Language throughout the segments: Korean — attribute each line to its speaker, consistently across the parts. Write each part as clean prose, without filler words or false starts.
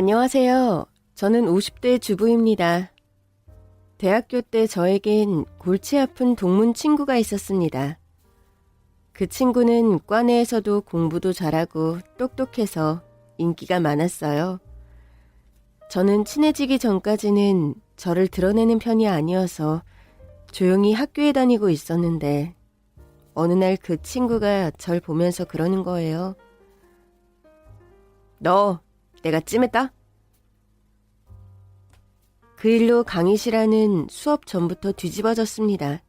Speaker 1: 안녕하세요. 저는 50대 주부입니다. 대학교 때 저에겐 골치 아픈 동문 친구가 있었습니다. 그 친구는 과 내에서도 공부도 잘하고 똑똑해서 인기가 많았어요. 저는 친해지기 전까지는 저를 드러내는 편이 아니어서 조용히 학교에 다니고 있었는데 어느 날 그 친구가 절 보면서 그러는 거예요. 너 내가 찜했다? 그 일로 강의실안은 수업 전부터 뒤집어졌습니다.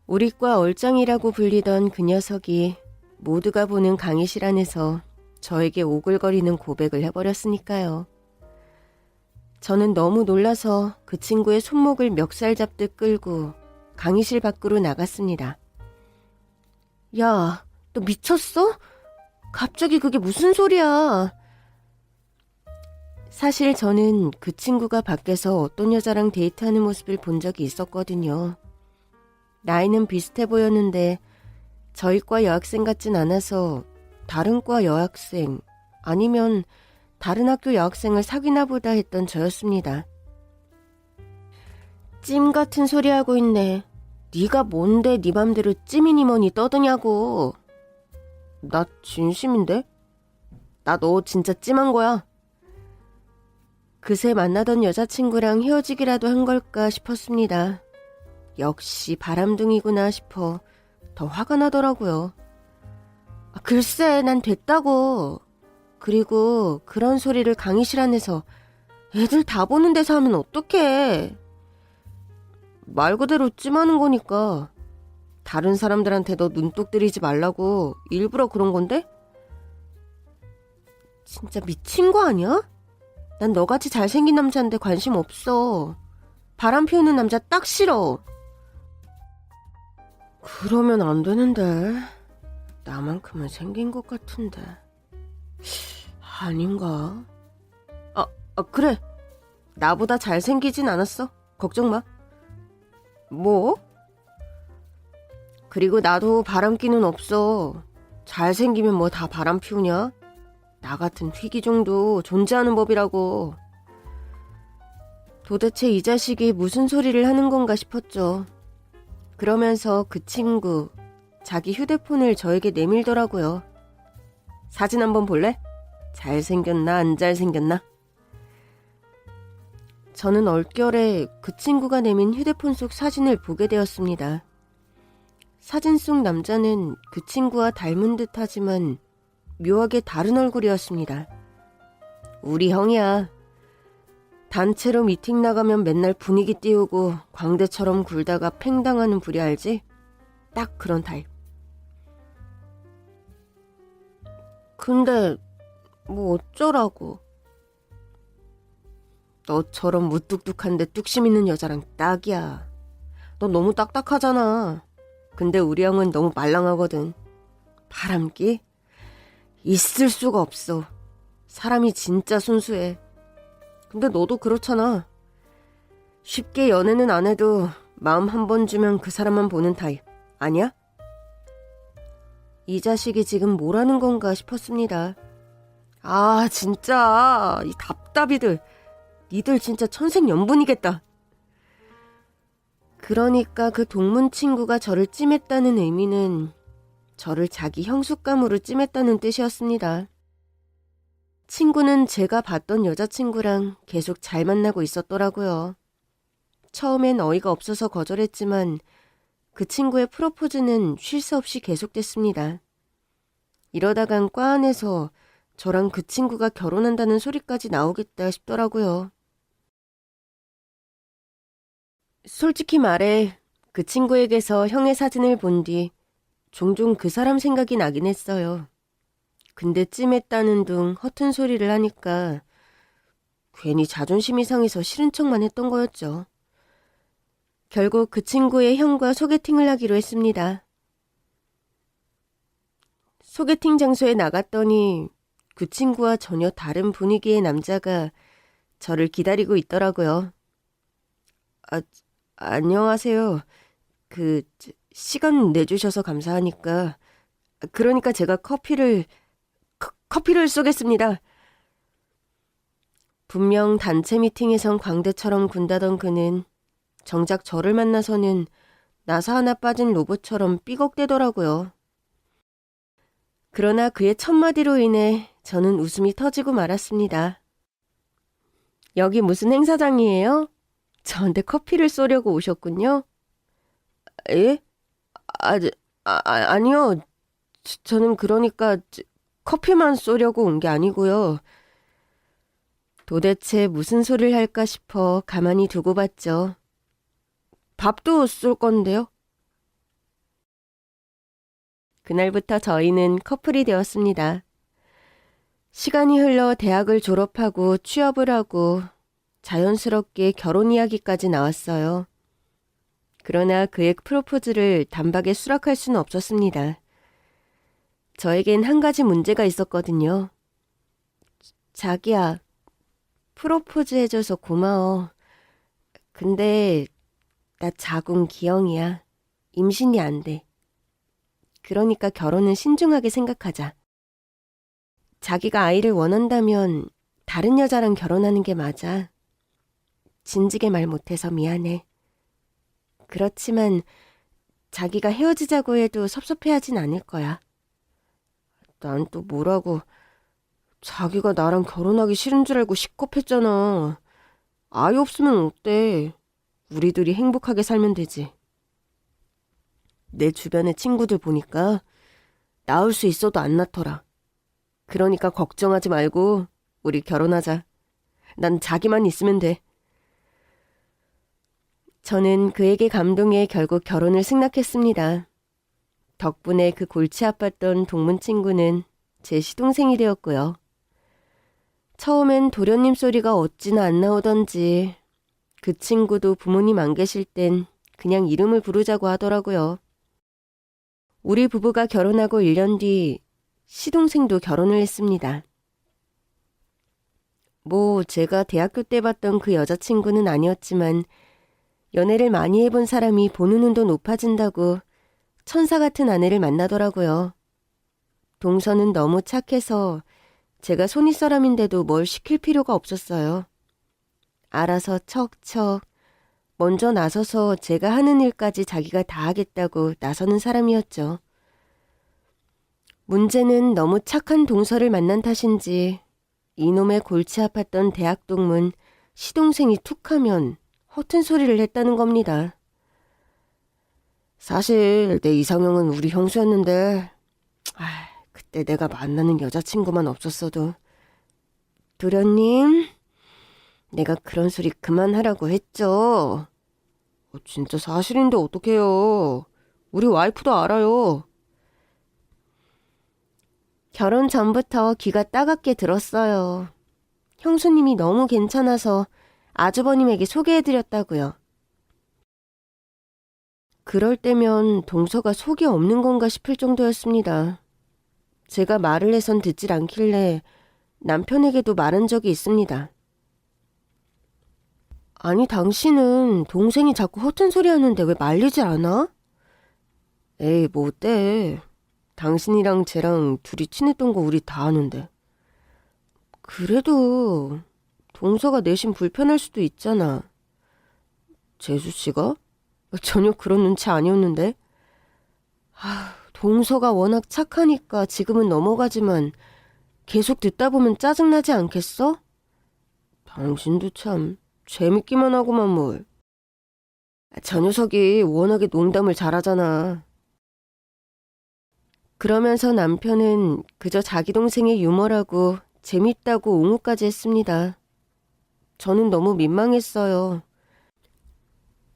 Speaker 1: 우리 과 얼짱이라고 불리던 그 녀석이 모두가 보는 강의실 안에서 저에게 오글거리는 고백을 해버렸으니까요. 저는 너무 놀라서 그 친구의 손목을 멱살 잡듯 끌고 강의실 밖으로 나갔습니다. 야, 너 미쳤어? 갑자기 그게 무슨 소리야? 사실 저는 그 친구가 밖에서 어떤 여자랑 데이트하는 모습을 본 적이 있었거든요. 나이는 비슷해 보였는데 저희 과 여학생 같진 않아서 다른 과 여학생 아니면 다른 학교 여학생을 사귀나 보다 했던 저였습니다. 찜 같은 소리 하고 있네. 네가 뭔데 네 맘대로 찜이니 뭐니 떠드냐고. 나 진심인데? 나 너 진짜 찜한 거야. 그새 만나던 여자친구랑 헤어지기라도 한 걸까 싶었습니다. 역시 바람둥이구나 싶어 더 화가 나더라고요. 글쎄, 난 됐다고. 그리고 그런 소리를 강의실 안에서 애들 다 보는 데서 하면 어떡해. 말 그대로 찜하는 거니까. 다른 사람들한테 너 눈독 들이지 말라고 일부러 그런 건데? 진짜 미친 거 아니야? 난 너같이 잘생긴 남자한테 관심 없어. 바람 피우는 남자 딱 싫어. 그러면 안 되는데. 나만큼은 생긴 것 같은데. 아닌가? 그래. 나보다 잘생기진 않았어. 걱정 마. 뭐? 그리고 나도 바람기는 없어. 잘생기면 뭐 다 바람 피우냐? 나 같은 휘기종도 존재하는 법이라고. 도대체 이 자식이 무슨 소리를 하는 건가 싶었죠. 그러면서 그 친구, 자기 휴대폰을 저에게 내밀더라고요. 사진 한번 볼래? 잘생겼나 안 잘생겼나? 저는 얼결에 그 친구가 내민 휴대폰 속 사진을 보게 되었습니다. 사진 속 남자는 그 친구와 닮은 듯 하지만 묘하게 다른 얼굴이었습니다. 우리 형이야. 단체로 미팅 나가면 맨날 분위기 띄우고 광대처럼 굴다가 팽당하는 부리 알지? 딱 그런 타입. 근데 뭐 어쩌라고. 너처럼 무뚝뚝한데 뚝심 있는 여자랑 딱이야. 너 너무 딱딱하잖아. 근데 우리 형은 너무 말랑하거든. 바람기? 있을 수가 없어. 사람이 진짜 순수해. 근데 너도 그렇잖아. 쉽게 연애는 안 해도 마음 한 번 주면 그 사람만 보는 타입. 아니야? 이 자식이 지금 뭐라는 건가 싶었습니다. 아, 진짜 이 답답이들. 니들 진짜 천생연분이겠다. 그러니까 그 동문 친구가 저를 찜했다는 의미는 저를 자기 형숙감으로 찜했다는 뜻이었습니다. 친구는 제가 봤던 여자친구랑 계속 잘 만나고 있었더라고요. 처음엔 어이가 없어서 거절했지만 그 친구의 프로포즈는 쉴 새 없이 계속됐습니다. 이러다간 과 안에서 저랑 그 친구가 결혼한다는 소리까지 나오겠다 싶더라고요. 솔직히 말해 그 친구에게서 형의 사진을 본 뒤 종종 그 사람 생각이 나긴 했어요. 근데 찜했다는 둥 허튼 소리를 하니까 괜히 자존심이 상해서 싫은 척만 했던 거였죠. 결국 그 친구의 형과 소개팅을 하기로 했습니다. 소개팅 장소에 나갔더니 그 친구와 전혀 다른 분위기의 남자가 저를 기다리고 있더라고요. 안녕하세요. 시간 내주셔서 감사하니까. 그러니까 제가 커피를 쏘겠습니다. 분명 단체 미팅에선 광대처럼 군다던 그는 정작 저를 만나서는 나사 하나 빠진 로봇처럼 삐걱대더라고요. 그러나 그의 첫마디로 인해 저는 웃음이 터지고 말았습니다. 여기 무슨 행사장이에요? 저한테 커피를 쏘려고 오셨군요. 예? 아니요. 저는 그러니까 커피만 쏘려고 온 게 아니고요. 도대체 무슨 소리를 할까 싶어 가만히 두고 봤죠. 밥도 쏠 건데요. 그날부터 저희는 커플이 되었습니다. 시간이 흘러 대학을 졸업하고 취업을 하고 자연스럽게 결혼 이야기까지 나왔어요. 그러나 그의 프로포즈를 단박에 수락할 수는 없었습니다. 저에겐 한 가지 문제가 있었거든요. 자기야, 프로포즈 해줘서 고마워. 근데 나 자궁 기형이야. 임신이 안 돼. 그러니까 결혼은 신중하게 생각하자. 자기가 아이를 원한다면 다른 여자랑 결혼하는 게 맞아. 진지게 말 못해서 미안해. 그렇지만 자기가 헤어지자고 해도 섭섭해하진 않을 거야. 난 또 뭐라고. 자기가 나랑 결혼하기 싫은 줄 알고 식겁했잖아. 아이 없으면 어때? 우리 둘이 행복하게 살면 되지. 내 주변의 친구들 보니까 낳을 수 있어도 안 낳더라. 그러니까 걱정하지 말고 우리 결혼하자. 난 자기만 있으면 돼. 저는 그에게 감동해 결국 결혼을 승낙했습니다. 덕분에 그 골치 아팠던 동문 친구는 제 시동생이 되었고요. 처음엔 도련님 소리가 어찌나 안 나오던지 그 친구도 부모님 안 계실 땐 그냥 이름을 부르자고 하더라고요. 우리 부부가 결혼하고 1년 뒤 시동생도 결혼을 했습니다. 제가 대학교 때 봤던 그 여자친구는 아니었지만 연애를 많이 해본 사람이 보는 눈도 높아진다고 천사 같은 아내를 만나더라고요. 동서는 너무 착해서 제가 손윗사람인데도 뭘 시킬 필요가 없었어요. 알아서 척척 먼저 나서서 제가 하는 일까지 자기가 다 하겠다고 나서는 사람이었죠. 문제는 너무 착한 동서를 만난 탓인지 이놈의 골치 아팠던 대학 동문 시동생이 툭하면 허튼 소리를 했다는 겁니다. 사실 내 이상형은 우리 형수였는데 그때 내가 만나는 여자친구만 없었어도. 도련님, 내가 그런 소리 그만하라고 했죠. 진짜 사실인데 어떡해요. 우리 와이프도 알아요. 결혼 전부터 귀가 따갑게 들었어요. 형수님이 너무 괜찮아서 아주버님에게 소개해드렸다고요. 그럴 때면 동서가 속이 없는 건가 싶을 정도였습니다. 제가 말을 해선 듣질 않길래 남편에게도 말한 적이 있습니다. 아니, 당신은 동생이 자꾸 허튼 소리 하는데 왜 말리질 않아? 에이, 뭐 어때? 당신이랑 쟤랑 둘이 친했던 거 우리 다 아는데. 그래도 동서가 내심 불편할 수도 있잖아. 재수씨가? 전혀 그런 눈치 아니었는데. 동서가 워낙 착하니까 지금은 넘어가지만 계속 듣다 보면 짜증나지 않겠어? 당신도 참 재밌기만 하고만 뭘. 저 녀석이 워낙에 농담을 잘하잖아. 그러면서 남편은 그저 자기 동생의 유머라고 재밌다고 옹호까지 했습니다. 저는 너무 민망했어요.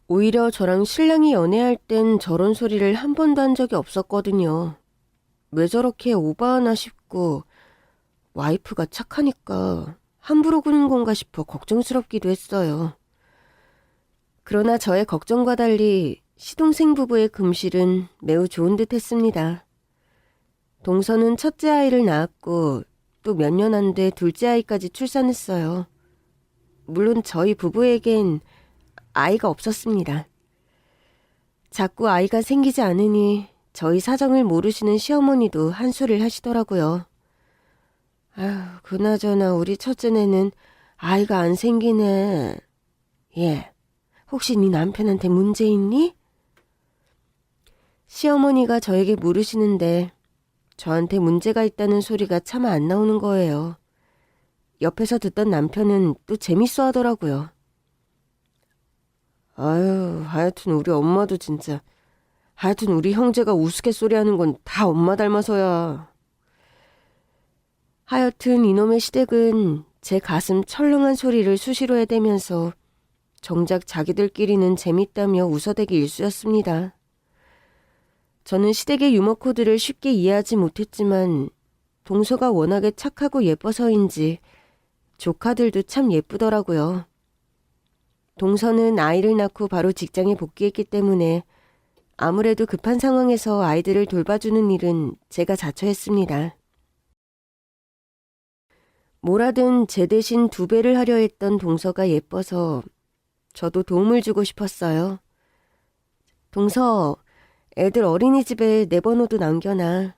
Speaker 1: 오히려 저랑 신랑이 연애할 땐 저런 소리를 한 번도 한 적이 없었거든요. 왜 저렇게 오버하나 싶고 와이프가 착하니까 함부로 구는 건가 싶어 걱정스럽기도 했어요. 그러나 저의 걱정과 달리 시동생 부부의 금실은 매우 좋은 듯 했습니다. 동서는 첫째 아이를 낳았고 또 몇 년 안 돼 둘째 아이까지 출산했어요. 물론 저희 부부에겐 아이가 없었습니다. 자꾸 아이가 생기지 않으니 저희 사정을 모르시는 시어머니도 한소리를 하시더라고요. 그나저나 우리 첫째네는 아이가 안 생기네. 얘, 혹시 네 남편한테 문제 있니? 시어머니가 저에게 물으시는데 저한테 문제가 있다는 소리가 차마 안 나오는 거예요. 옆에서 듣던 남편은 또 재밌어 하더라고요. 아유, 하여튼 우리 엄마도 진짜. 하여튼 우리 형제가 우스갯소리 하는 건 다 엄마 닮아서야. 하여튼 이놈의 시댁은 제 가슴 철렁한 소리를 수시로 해대면서 정작 자기들끼리는 재밌다며 웃어대기 일쑤였습니다. 저는 시댁의 유머 코드를 쉽게 이해하지 못했지만 동서가 워낙에 착하고 예뻐서인지 조카들도 참 예쁘더라고요. 동서는 아이를 낳고 바로 직장에 복귀했기 때문에 아무래도 급한 상황에서 아이들을 돌봐주는 일은 제가 자처했습니다. 뭐라든 제 대신 2배를 하려 했던 동서가 예뻐서 저도 도움을 주고 싶었어요. 동서, 애들 어린이집에 내 번호도 남겨놔.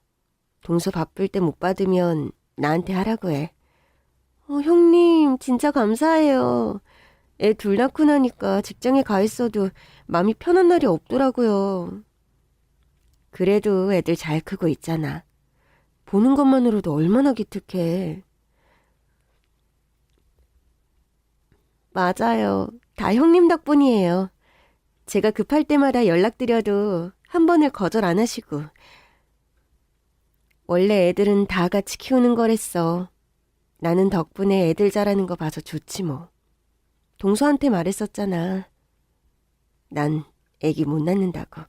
Speaker 1: 동서 바쁠 때 못 받으면 나한테 하라고 해. 형님, 진짜 감사해요. 애 2 낳고 나니까 직장에 가 있어도 마음이 편한 날이 없더라고요. 그래도 애들 잘 크고 있잖아. 보는 것만으로도 얼마나 기특해. 맞아요. 다 형님 덕분이에요. 제가 급할 때마다 연락드려도 한 번을 거절 안 하시고. 원래 애들은 다 같이 키우는 거랬어. 나는 덕분에 애들 자라는 거 봐서 좋지 뭐. 동서한테 말했었잖아. 난 애기 못 낳는다고.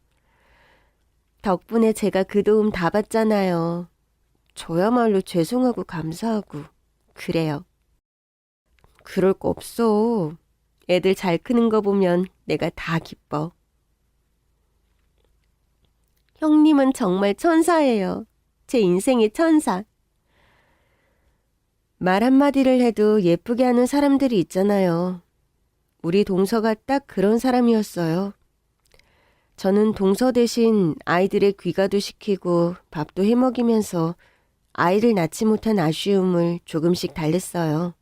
Speaker 1: 덕분에 제가 그 도움 다 받잖아요. 저야말로 죄송하고 감사하고 그래요. 그럴 거 없어. 애들 잘 크는 거 보면 내가 다 기뻐. 형님은 정말 천사예요. 제 인생의 천사. 말 한마디를 해도 예쁘게 하는 사람들이 있잖아요. 우리 동서가 딱 그런 사람이었어요. 저는 동서 대신 아이들의 귀가도 시키고 밥도 해먹이면서 아이를 낳지 못한 아쉬움을 조금씩 달랬어요.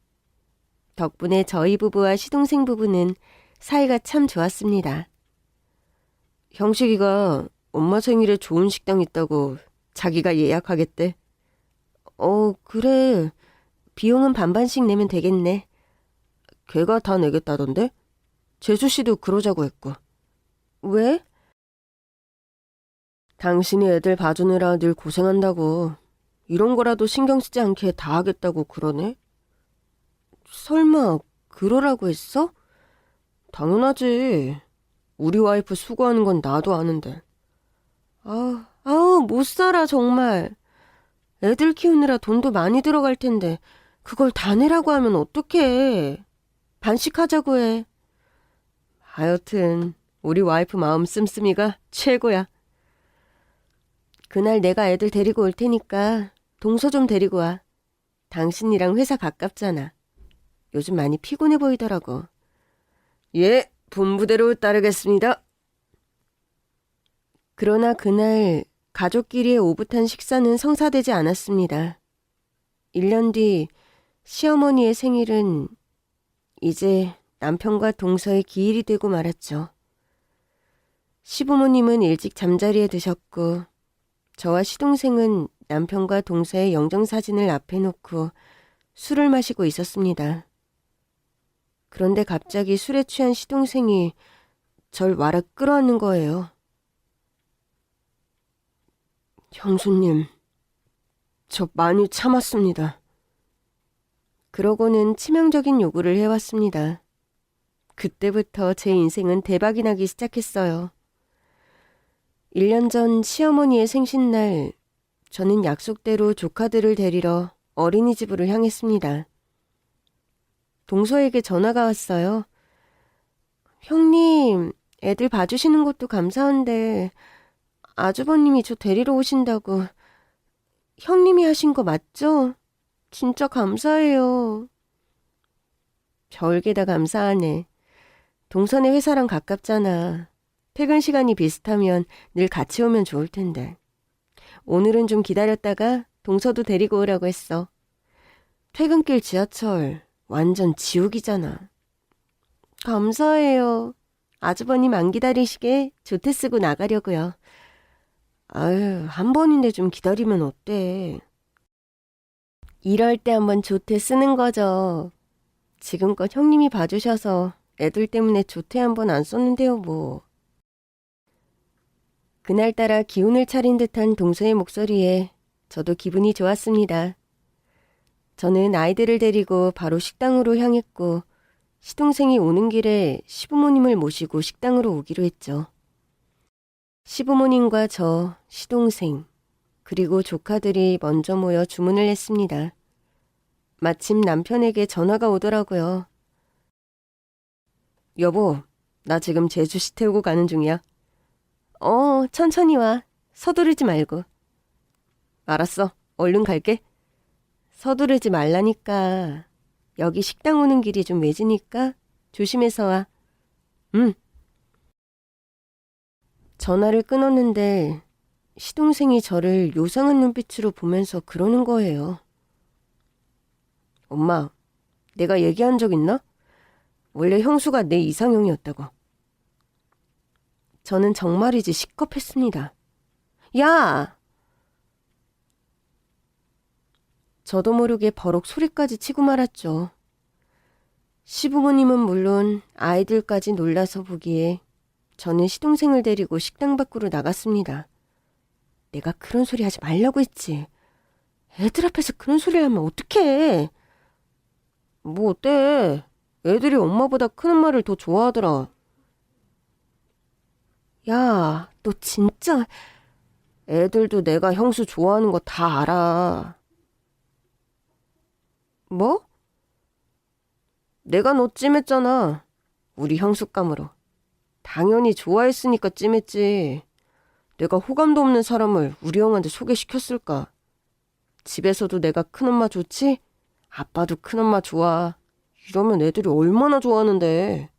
Speaker 1: 덕분에 저희 부부와 시동생 부부는 사이가 참 좋았습니다. 형식이가 엄마 생일에 좋은 식당 있다고 자기가 예약하겠대. 그래. 비용은 반반씩 내면 되겠네. 걔가 다 내겠다던데? 재수씨도 그러자고 했고. 왜? 당신이 애들 봐주느라 늘 고생한다고. 이런 거라도 신경 쓰지 않게 다 하겠다고 그러네? 설마 그러라고 했어? 당연하지. 우리 와이프 수고하는 건 나도 아는데. 못 살아 정말. 애들 키우느라 돈도 많이 들어갈 텐데 그걸 다 내라고 하면 어떡해. 반씩 하자고 해. 하여튼 우리 와이프 마음 씀씀이가 최고야. 그날 내가 애들 데리고 올 테니까 동서 좀 데리고 와. 당신이랑 회사 가깝잖아. 요즘 많이 피곤해 보이더라고. 예, 분부대로 따르겠습니다. 그러나 그날 가족끼리의 오붓한 식사는 성사되지 않았습니다. 1년 뒤 시어머니의 생일은 이제 남편과 동서의 기일이 되고 말았죠. 시부모님은 일찍 잠자리에 드셨고 저와 시동생은 남편과 동서의 영정사진을 앞에 놓고 술을 마시고 있었습니다. 그런데 갑자기 술에 취한 시동생이 절 와라 끌어안는 거예요. 형수님, 저 많이 참았습니다. 그러고는 치명적인 요구를 해왔습니다. 그때부터 제 인생은 대박이 나기 시작했어요. 1년 전 시어머니의 생신날, 저는 약속대로 조카들을 데리러 어린이집으로 향했습니다. 동서에게 전화가 왔어요. 형님, 애들 봐주시는 것도 감사한데 아주버님이 저 데리러 오신다고. 형님이 하신 거 맞죠? 진짜 감사해요. 별게 다 감사하네. 동서네 회사랑 가깝잖아. 퇴근 시간이 비슷하면 늘 같이 오면 좋을 텐데. 오늘은 좀 기다렸다가 동서도 데리고 오라고 했어. 퇴근길 지하철 완전 지옥이잖아. 감사해요. 아주버님 안 기다리시게 조퇴 쓰고 나가려고요. 아유, 한 번인데 좀 기다리면 어때? 이럴 때 한번 조퇴 쓰는 거죠. 지금껏 형님이 봐주셔서 애들 때문에 조퇴 한번 안 썼는데요, 뭐. 그날따라 기운을 차린 듯한 동서의 목소리에 저도 기분이 좋았습니다. 저는 아이들을 데리고 바로 식당으로 향했고 시동생이 오는 길에 시부모님을 모시고 식당으로 오기로 했죠. 시부모님과 저, 시동생, 그리고 조카들이 먼저 모여 주문을 했습니다. 마침 남편에게 전화가 오더라고요. 여보, 나 지금 제주시 태우고 가는 중이야. 천천히 와. 서두르지 말고. 알았어. 얼른 갈게. 서두르지 말라니까. 여기 식당 오는 길이 좀 외지니까 조심해서 와. 응. 전화를 끊었는데 시동생이 저를 요상한 눈빛으로 보면서 그러는 거예요. 엄마, 내가 얘기한 적 있나? 원래 형수가 내 이상형이었다고. 저는 정말이지 시겁했습니다. 야! 저도 모르게 버럭 소리까지 치고 말았죠. 시부모님은 물론 아이들까지 놀라서 보기에 저는 시동생을 데리고 식당 밖으로 나갔습니다. 내가 그런 소리 하지 말라고 했지. 애들 앞에서 그런 소리를 하면 어떡해. 뭐 어때? 애들이 엄마보다 큰 엄마를 더 좋아하더라. 야, 너 진짜 애들도 내가 형수 좋아하는 거 다 알아. 뭐? 내가 너 찜했잖아. 우리 형수감으로. 당연히 좋아했으니까 찜했지. 내가 호감도 없는 사람을 우리 형한테 소개시켰을까? 집에서도 내가 큰엄마 좋지? 아빠도 큰엄마 좋아. 이러면 애들이 얼마나 좋아하는데.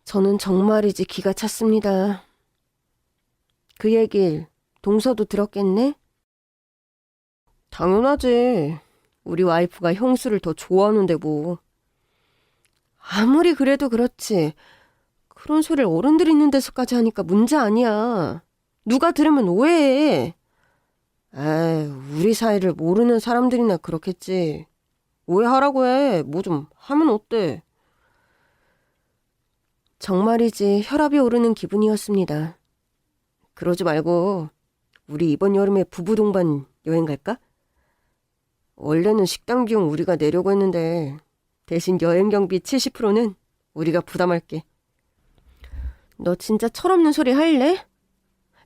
Speaker 1: 저는 정말이지 기가 찼습니다. 그 얘길 동서도 들었겠네? 당연하지. 우리 와이프가 형수를 더 좋아하는데 뭐. 아무리 그래도 그렇지. 그런 소리를 어른들 있는 데서까지 하니까 문제 아니야. 누가 들으면 오해해. 에이, 우리 사이를 모르는 사람들이나 그렇겠지. 오해하라고 해. 뭐 좀 하면 어때? 정말이지 혈압이 오르는 기분이었습니다. 그러지 말고 우리 이번 여름에 부부 동반 여행 갈까? 원래는 식당 비용 우리가 내려고 했는데 대신 여행 경비 70%는 우리가 부담할게. 너 진짜 철없는 소리 할래?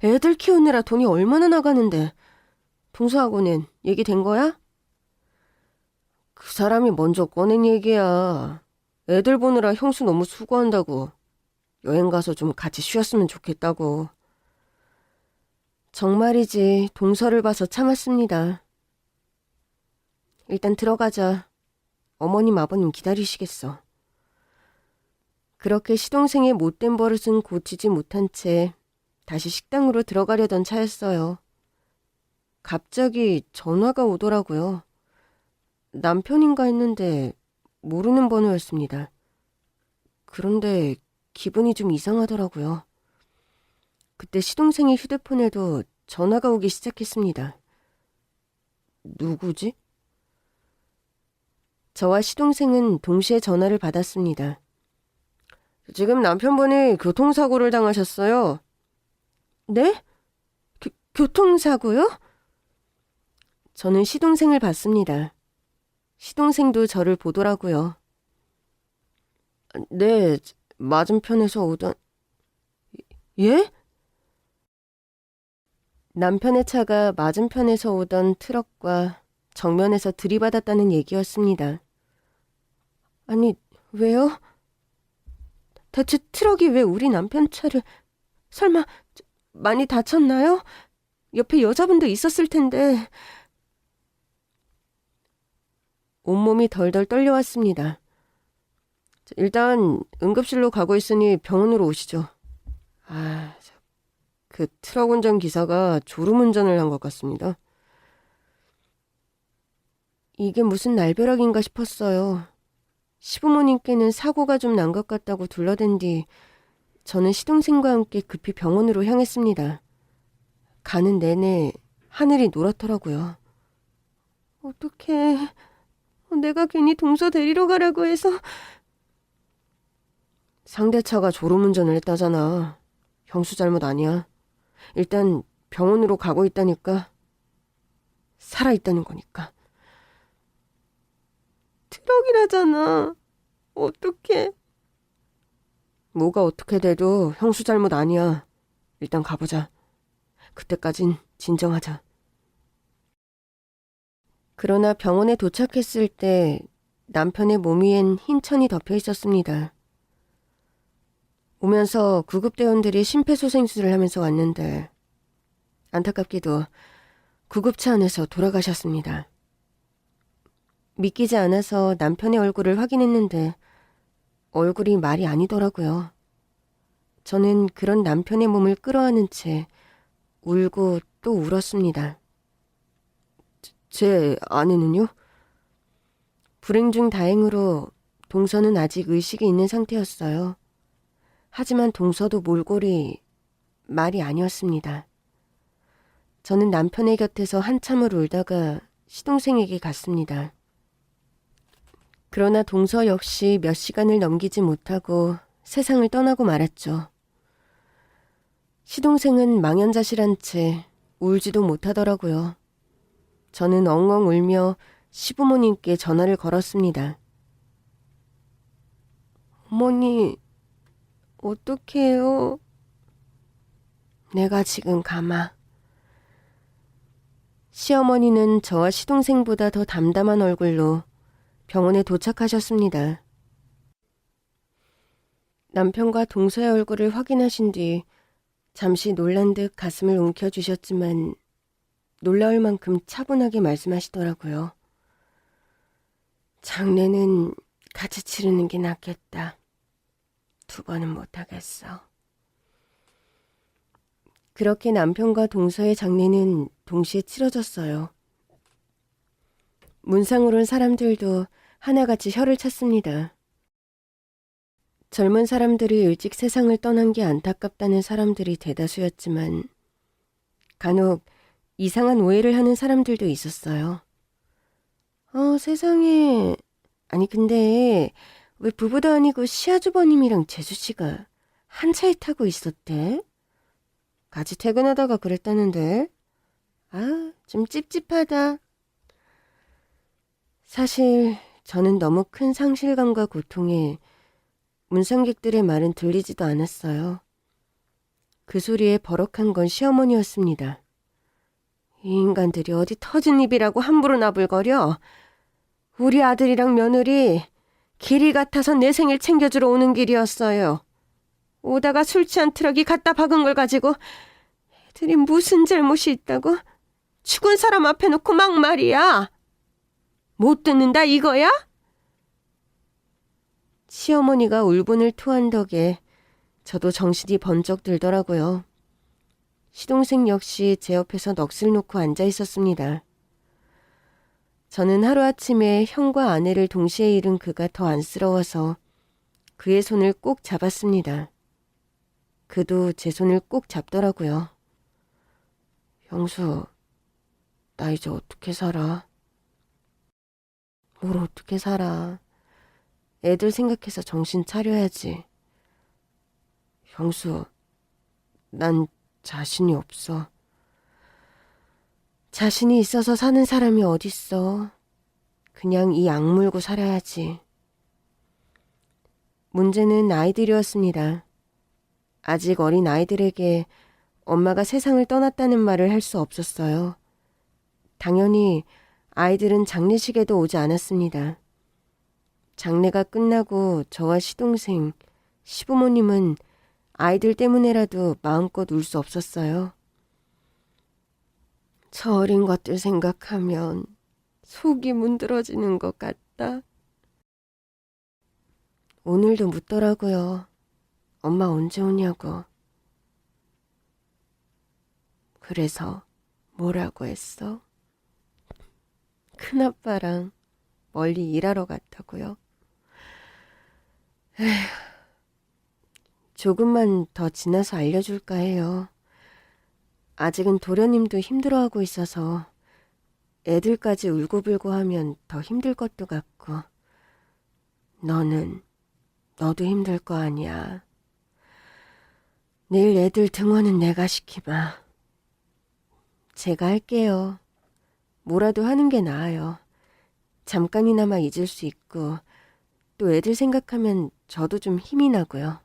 Speaker 1: 애들 키우느라 돈이 얼마나 나가는데. 동서하고는 얘기된 거야? 그 사람이 먼저 꺼낸 얘기야. 애들 보느라 형수 너무 수고한다고. 여행 가서 좀 같이 쉬었으면 좋겠다고. 정말이지 동서를 봐서 참았습니다. 일단 들어가자. 어머님 아버님 기다리시겠어. 그렇게 시동생의 못된 버릇은 고치지 못한 채 다시 식당으로 들어가려던 차였어요. 갑자기 전화가 오더라고요. 남편인가 했는데 모르는 번호였습니다. 그런데 기분이 좀 이상하더라고요. 그때 시동생의 휴대폰에도 전화가 오기 시작했습니다. 누구지? 저와 시동생은 동시에 전화를 받았습니다. 지금 남편분이 교통사고를 당하셨어요. 네? 교통사고요? 저는 시동생을 봤습니다. 시동생도 저를 보더라고요. 네, 맞은편에서 오던... 예? 남편의 차가 맞은편에서 오던 트럭과 정면에서 들이받았다는 얘기였습니다. 아니, 왜요? 대체 트럭이 왜 우리 남편 차를... 설마 많이 다쳤나요? 옆에 여자분도 있었을 텐데... 온몸이 덜덜 떨려왔습니다. 일단 응급실로 가고 있으니 병원으로 오시죠. 그 트럭 운전 기사가 졸음운전을 한 것 같습니다. 이게 무슨 날벼락인가 싶었어요. 시부모님께는 사고가 좀 난 것 같다고 둘러댄 뒤 저는 시동생과 함께 급히 병원으로 향했습니다. 가는 내내 하늘이 노랗더라고요. 어떡해. 내가 괜히 동서 데리러 가라고 해서. 상대차가 졸음운전을 했다잖아. 형수 잘못 아니야. 일단 병원으로 가고 있다니까. 살아있다는 거니까. 트럭이라잖아. 어떡해. 뭐가 어떻게 돼도 형수 잘못 아니야. 일단 가보자. 그때까진 진정하자. 그러나 병원에 도착했을 때 남편의 몸 위엔 흰 천이 덮여 있었습니다. 오면서 구급대원들이 심폐소생술을 하면서 왔는데 안타깝게도 구급차 안에서 돌아가셨습니다. 믿기지 않아서 남편의 얼굴을 확인했는데 얼굴이 말이 아니더라고요. 저는 그런 남편의 몸을 끌어안은 채 울고 또 울었습니다. 제 아내는요? 불행 중 다행으로 동서는 아직 의식이 있는 상태였어요. 하지만 동서도 몰골이 말이 아니었습니다. 저는 남편의 곁에서 한참을 울다가 시동생에게 갔습니다. 그러나 동서 역시 몇 시간을 넘기지 못하고 세상을 떠나고 말았죠. 시동생은 망연자실한 채 울지도 못하더라고요. 저는 엉엉 울며 시부모님께 전화를 걸었습니다. 어머니, 어떡해요? 내가 지금 가마. 시어머니는 저와 시동생보다 더 담담한 얼굴로 병원에 도착하셨습니다. 남편과 동서의 얼굴을 확인하신 뒤 잠시 놀란 듯 가슴을 움켜쥐셨지만 놀라울 만큼 차분하게 말씀하시더라고요. 장례는 같이 치르는 게 낫겠다. 2번은 못하겠어. 그렇게 남편과 동서의 장례는 동시에 치러졌어요. 문상으로 온 사람들도 하나같이 혀를 찼습니다. 젊은 사람들이 일찍 세상을 떠난 게 안타깝다는 사람들이 대다수였지만 간혹 이상한 오해를 하는 사람들도 있었어요. 세상에. 아니 근데 왜 부부도 아니고 시아주버님이랑 재수씨가 한 차에 타고 있었대? 같이 퇴근하다가 그랬다는데. 좀 찝찝하다. 사실 저는 너무 큰 상실감과 고통에 문상객들의 말은 들리지도 않았어요. 그 소리에 버럭한 건 시어머니였습니다. 이 인간들이 어디 터진 입이라고 함부로 나불거려. 우리 아들이랑 며느리 길이 같아서 내 생일 챙겨주러 오는 길이었어요. 오다가 술 취한 트럭이 갖다 박은 걸 가지고 애들이 무슨 잘못이 있다고 죽은 사람 앞에 놓고 막 말이야. 못 듣는다 이거야? 시어머니가 울분을 토한 덕에 저도 정신이 번쩍 들더라고요. 시동생 역시 제 옆에서 넋을 놓고 앉아 있었습니다. 저는 하루아침에 형과 아내를 동시에 잃은 그가 더 안쓰러워서 그의 손을 꼭 잡았습니다. 그도 제 손을 꼭 잡더라고요. 형수, 나 이제 어떻게 살아? 뭘 어떻게 살아? 애들 생각해서 정신 차려야지. 형수, 난 자신이 없어. 자신이 있어서 사는 사람이 어딨어. 그냥 이 악물고 살아야지. 문제는 아이들이었습니다. 아직 어린 아이들에게 엄마가 세상을 떠났다는 말을 할 수 없었어요. 당연히 아이들은 장례식에도 오지 않았습니다. 장례가 끝나고 저와 시동생, 시부모님은 아이들 때문에라도 마음껏 울 수 없었어요. 저 어린 것들 생각하면 속이 문드러지는 것 같다. 오늘도 묻더라고요. 엄마 언제 오냐고. 그래서 뭐라고 했어? 큰아빠랑 멀리 일하러 갔다고요. 에휴, 조금만 더 지나서 알려줄까 해요. 아직은 도련님도 힘들어하고 있어서 애들까지 울고불고 하면 더 힘들 것도 같고. 너도 힘들 거 아니야. 내일 애들 등원은 내가 시키마. 제가 할게요. 뭐라도 하는 게 나아요. 잠깐이나마 잊을 수 있고 또 애들 생각하면 저도 좀 힘이 나고요.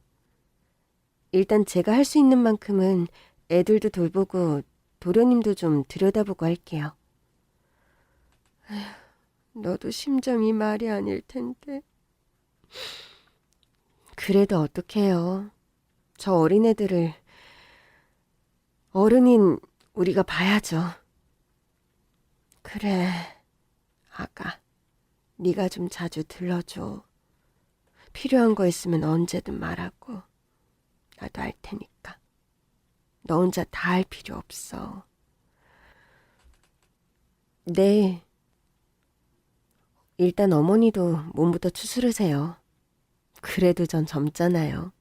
Speaker 1: 일단 제가 할 수 있는 만큼은 애들도 돌보고 도련님도 좀 들여다보고 할게요. 에휴, 너도 심정이 말이 아닐 텐데. 그래도 어떡해요. 저 어린애들을 어른인 우리가 봐야죠. 그래, 아가. 네가 좀 자주 들러줘. 필요한 거 있으면 언제든 말하고. 나도 할 테니까. 너 혼자 다 할 필요 없어. 네. 일단 어머니도 몸부터 추스르세요. 그래도 전 젊잖아요.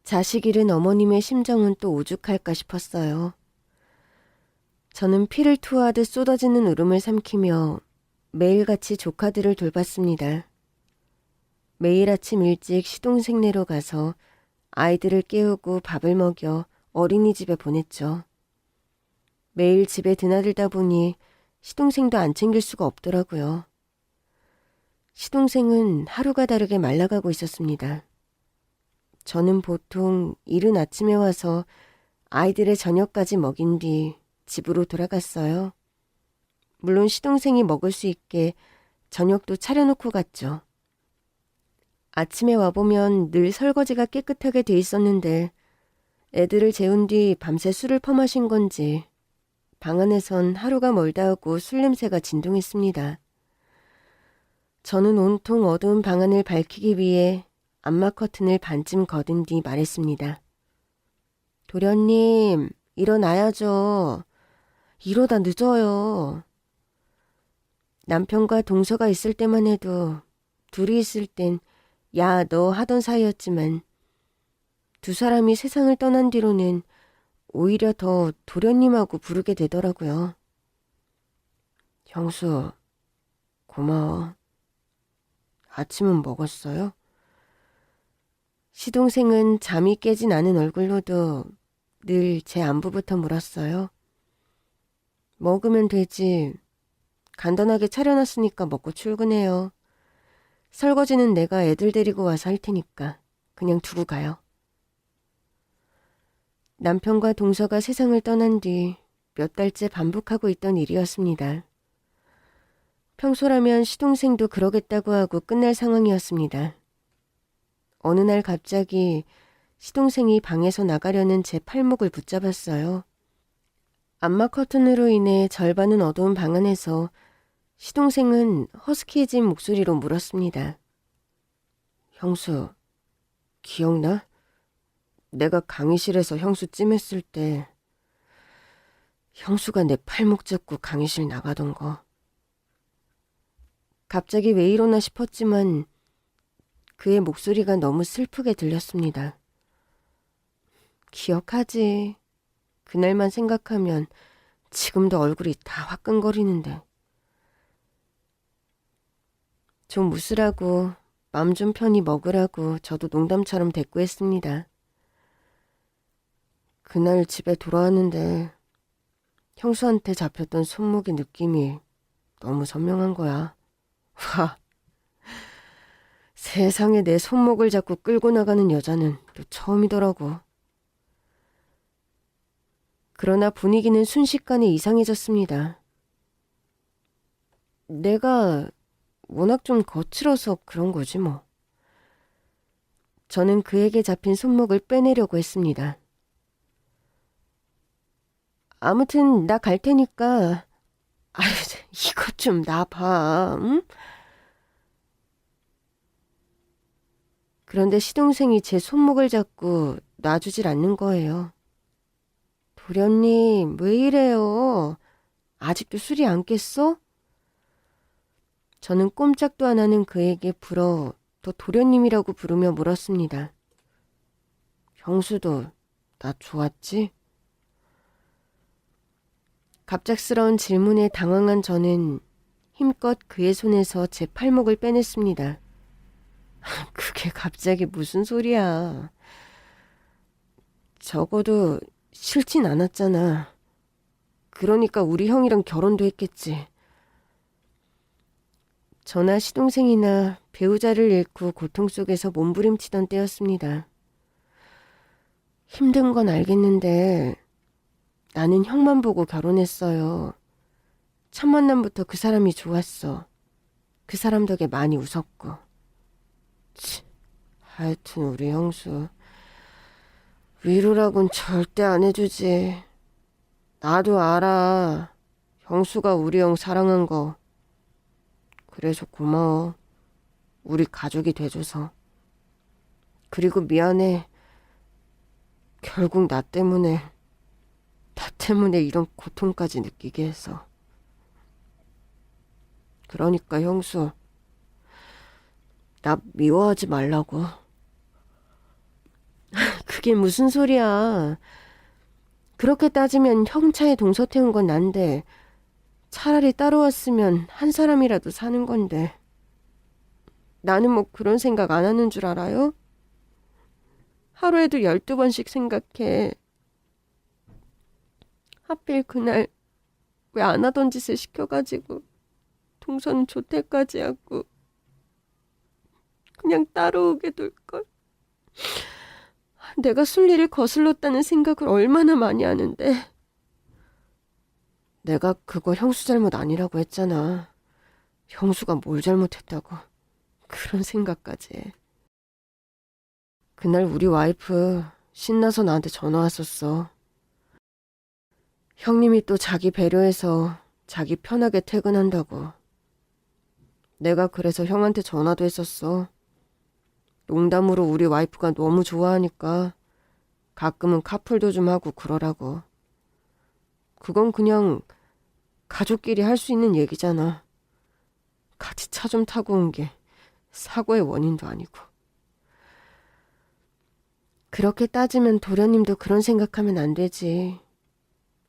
Speaker 1: 자식 잃은 어머님의 심정은 또 오죽할까 싶었어요. 저는 피를 토하듯 쏟아지는 울음을 삼키며 매일같이 조카들을 돌봤습니다. 매일 아침 일찍 시동생네로 가서 아이들을 깨우고 밥을 먹여 어린이집에 보냈죠. 매일 집에 드나들다 보니 시동생도 안 챙길 수가 없더라고요. 시동생은 하루가 다르게 말라가고 있었습니다. 저는 보통 이른 아침에 와서 아이들의 저녁까지 먹인 뒤 집으로 돌아갔어요. 물론 시동생이 먹을 수 있게 저녁도 차려놓고 갔죠. 아침에 와보면 늘 설거지가 깨끗하게 돼 있었는데 애들을 재운 뒤 밤새 술을 퍼마신 건지 방 안에선 하루가 멀다 하고 술 냄새가 진동했습니다. 저는 온통 어두운 방 안을 밝히기 위해 안마 커튼을 반쯤 걷은 뒤 말했습니다. 도련님, 일어나야죠. 이러다 늦어요. 남편과 동서가 있을 때만 해도 둘이 있을 땐 야, 너 하던 사이였지만 두 사람이 세상을 떠난 뒤로는 오히려 더 도련님하고 부르게 되더라고요. 형수, 고마워. 아침은 먹었어요? 시동생은 잠이 깨진 않은 얼굴로도 늘 제 안부부터 물었어요. 먹으면 되지. 간단하게 차려놨으니까 먹고 출근해요. 설거지는 내가 애들 데리고 와서 할 테니까 그냥 두고 가요. 남편과 동서가 세상을 떠난 뒤 몇 달째 반복하고 있던 일이었습니다. 평소라면 시동생도 그러겠다고 하고 끝날 상황이었습니다. 어느 날 갑자기 시동생이 방에서 나가려는 제 팔목을 붙잡았어요. 안마 커튼으로 인해 절반은 어두운 방 안에서 시동생은 허스키해진 목소리로 물었습니다. 형수, 기억나? 내가 강의실에서 형수 찜했을 때 형수가 내 팔목 잡고 강의실 나가던 거. 갑자기 왜 이러나 싶었지만 그의 목소리가 너무 슬프게 들렸습니다. 기억하지. 그날만 생각하면 지금도 얼굴이 다 화끈거리는데. 좀 웃으라고, 맘 좀 편히 먹으라고 저도 농담처럼 대꾸했습니다. 그날 집에 돌아왔는데 형수한테 잡혔던 손목의 느낌이 너무 선명한 거야. 와, 세상에 내 손목을 잡고 끌고 나가는 여자는 또 처음이더라고. 그러나 분위기는 순식간에 이상해졌습니다. 내가 워낙 좀 거칠어서 그런 거지 뭐. 저는 그에게 잡힌 손목을 빼내려고 했습니다. 아무튼 나 갈 테니까 아유, 이것 좀 놔봐. 응? 그런데 시동생이 제 손목을 잡고 놔주질 않는 거예요. 도련님, 왜 이래요? 아직도 술이 안 깼어? 저는 꼼짝도 안 하는 그에게 불어 더 도련님이라고 부르며 물었습니다. 형수도 나 좋았지? 갑작스러운 질문에 당황한 저는 힘껏 그의 손에서 제 팔목을 빼냈습니다. 그게 갑자기 무슨 소리야. 적어도 싫진 않았잖아. 그러니까 우리 형이랑 결혼도 했겠지. 저나 시동생이나 배우자를 잃고 고통 속에서 몸부림치던 때였습니다. 힘든 건 알겠는데 나는 형만 보고 결혼했어요. 첫 만남부터 그 사람이 좋았어. 그 사람 덕에 많이 웃었고. 하여튼 우리 형수 위로라곤 절대 안 해주지. 나도 알아. 형수가 우리 형 사랑한 거. 그래서 고마워. 우리 가족이 돼줘서. 그리고 미안해. 결국 나 때문에 이런 고통까지 느끼게 해서. 그러니까 형수, 나 미워하지 말라고. 그게 무슨 소리야. 그렇게 따지면 형 차에 동서 태운 건 난데 차라리 따라왔으면 한 사람이라도 사는 건데. 나는 뭐 그런 생각 안 하는 줄 알아요? 하루에도 12번씩 생각해. 하필 그날 왜 안 하던 짓을 시켜가지고 동서는 조퇴까지 하고 그냥 따라오게 둘걸. 내가 순리를 거슬렀다는 생각을 얼마나 많이 하는데. 내가 그거 형수 잘못 아니라고 했잖아. 형수가 뭘 잘못했다고 그런 생각까지 해. 그날 우리 와이프 신나서 나한테 전화 왔었어. 형님이 또 자기 배려해서 자기 편하게 퇴근한다고. 내가 그래서 형한테 전화도 했었어. 농담으로 우리 와이프가 너무 좋아하니까 가끔은 카풀도 좀 하고 그러라고. 그건 그냥 가족끼리 할 수 있는 얘기잖아. 같이 차 좀 타고 온 게 사고의 원인도 아니고. 그렇게 따지면 도련님도 그런 생각하면 안 되지.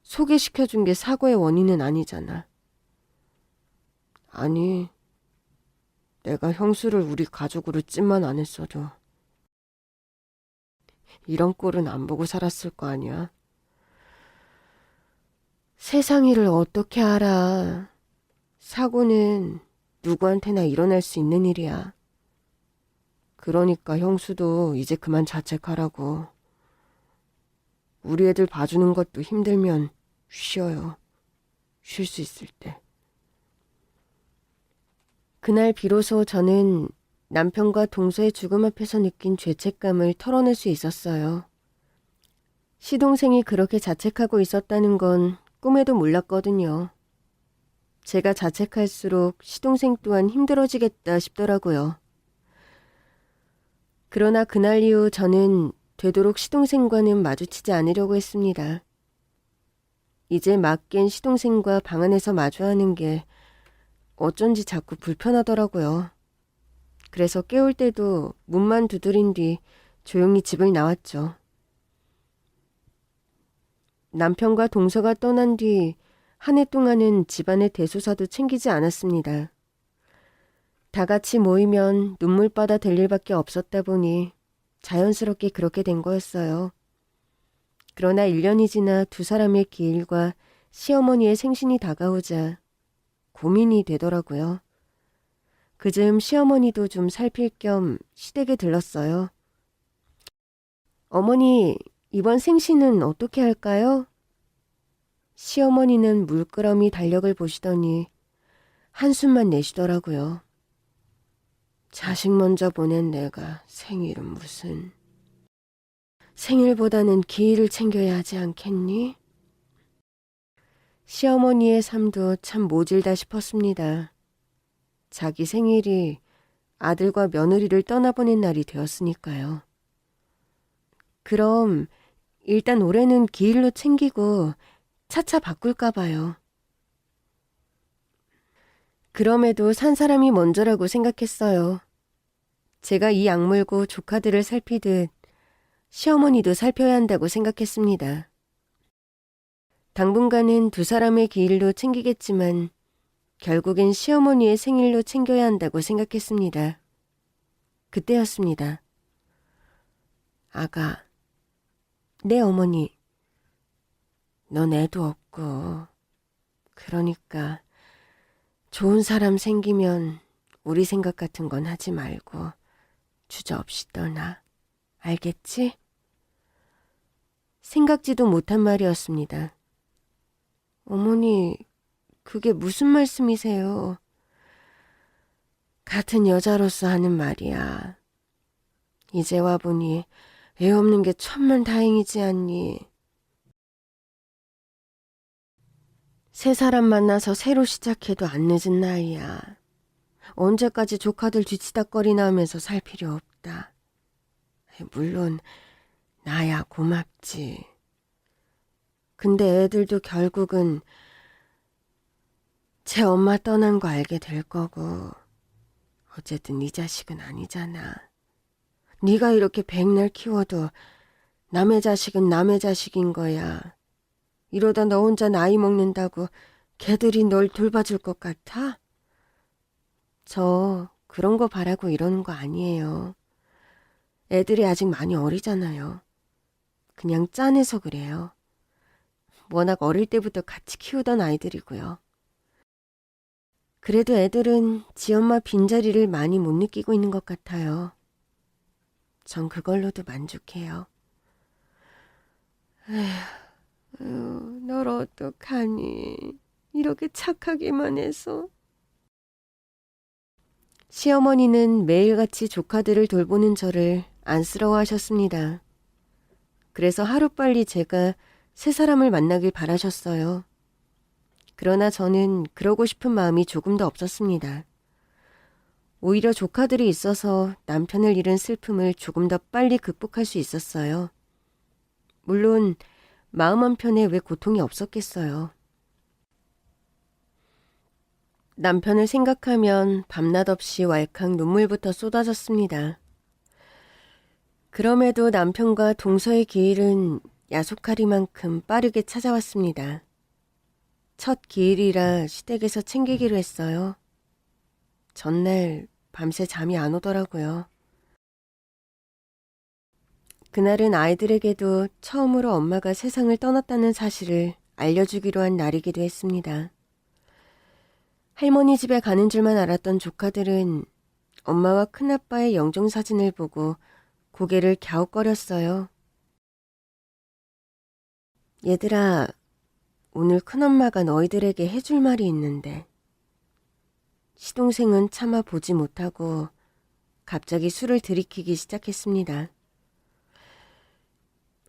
Speaker 1: 소개시켜준 게 사고의 원인은 아니잖아. 아니, 내가 형수를 우리 가족으로 찜만 안 했어도 이런 꼴은 안 보고 살았을 거 아니야. 세상 일을 어떻게 알아. 사고는 누구한테나 일어날 수 있는 일이야. 그러니까 형수도 이제 그만 자책하라고. 우리 애들 봐주는 것도 힘들면 쉬어요. 쉴 수 있을 때. 그날 비로소 저는 남편과 동서의 죽음 앞에서 느낀 죄책감을 털어낼 수 있었어요. 시동생이 그렇게 자책하고 있었다는 건 꿈에도 몰랐거든요. 제가 자책할수록 시동생 또한 힘들어지겠다 싶더라고요. 그러나 그날 이후 저는 되도록 시동생과는 마주치지 않으려고 했습니다. 이제 막 깬 시동생과 방 안에서 마주하는 게 어쩐지 자꾸 불편하더라고요. 그래서 깨울 때도 문만 두드린 뒤 조용히 집을 나왔죠. 남편과 동서가 떠난 뒤 한 해 동안은 집안의 대소사도 챙기지 않았습니다. 다 같이 모이면 눈물바다 될 일밖에 없었다 보니 자연스럽게 그렇게 된 거였어요. 그러나 1년이 지나 두 사람의 기일과 시어머니의 생신이 다가오자 고민이 되더라고요. 그즈음 시어머니도 좀 살필 겸 시댁에 들렀어요. 어머니, 이번 생신은 어떻게 할까요? 시어머니는 물끄러미 달력을 보시더니 한숨만 내쉬더라고요. 자식 먼저 보낸 내가 생일은 무슨. 생일보다는 기일을 챙겨야 하지 않겠니? 시어머니의 삶도 참 모질다 싶었습니다. 자기 생일이 아들과 며느리를 떠나보낸 날이 되었으니까요. 그럼 일단 올해는 기일로 챙기고 차차 바꿀까 봐요. 그럼에도 산 사람이 먼저라고 생각했어요. 제가 이 악물고 조카들을 살피듯 시어머니도 살펴야 한다고 생각했습니다. 당분간은 두 사람의 기일로 챙기겠지만 결국엔 시어머니의 생일로 챙겨야 한다고 생각했습니다. 그때였습니다. 아가, 네 어머니, 넌 애도 없고 그러니까 좋은 사람 생기면 우리 생각 같은 건 하지 말고 주저없이 떠나. 알겠지? 생각지도 못한 말이었습니다. 어머니, 그게 무슨 말씀이세요? 같은 여자로서 하는 말이야. 이제 와보니 애 없는 게 천만 다행이지 않니? 새 사람 만나서 새로 시작해도 안 늦은 나이야. 언제까지 조카들 뒤치다꺼리나 하면서 살 필요 없다. 물론 나야 고맙지. 근데 애들도 결국은 제 엄마 떠난 거 알게 될 거고 어쨌든 네 자식은 아니잖아. 네가 이렇게 백날 키워도 남의 자식은 남의 자식인 거야. 이러다 너 혼자 나이 먹는다고 걔들이 널 돌봐줄 것 같아? 저 그런 거 바라고 이러는 거 아니에요. 애들이 아직 많이 어리잖아요. 그냥 짠해서 그래요. 워낙 어릴 때부터 같이 키우던 아이들이고요. 그래도 애들은 지 엄마 빈자리를 많이 못 느끼고 있는 것 같아요. 전 그걸로도 만족해요. 에휴, 널 어떡하니. 이렇게 착하기만 해서. 시어머니는 매일같이 조카들을 돌보는 저를 안쓰러워하셨습니다. 그래서 하루빨리 제가 새 사람을 만나길 바라셨어요. 그러나 저는 그러고 싶은 마음이 조금도 없었습니다. 오히려 조카들이 있어서 남편을 잃은 슬픔을 조금 더 빨리 극복할 수 있었어요. 물론 마음 한편에 왜 고통이 없었겠어요. 남편을 생각하면 밤낮 없이 왈칵 눈물부터 쏟아졌습니다. 그럼에도 남편과 동서의 기일은 야속하리만큼 빠르게 찾아왔습니다. 첫 기일이라 시댁에서 챙기기로 했어요. 전날 밤새 잠이 안 오더라고요. 그날은 아이들에게도 처음으로 엄마가 세상을 떠났다는 사실을 알려주기로 한 날이기도 했습니다. 할머니 집에 가는 줄만 알았던 조카들은 엄마와 큰아빠의 영정사진을 보고 고개를 갸웃거렸어요. 얘들아, 오늘 큰엄마가 너희들에게 해줄 말이 있는데. 시동생은 차마 보지 못하고 갑자기 술을 들이키기 시작했습니다.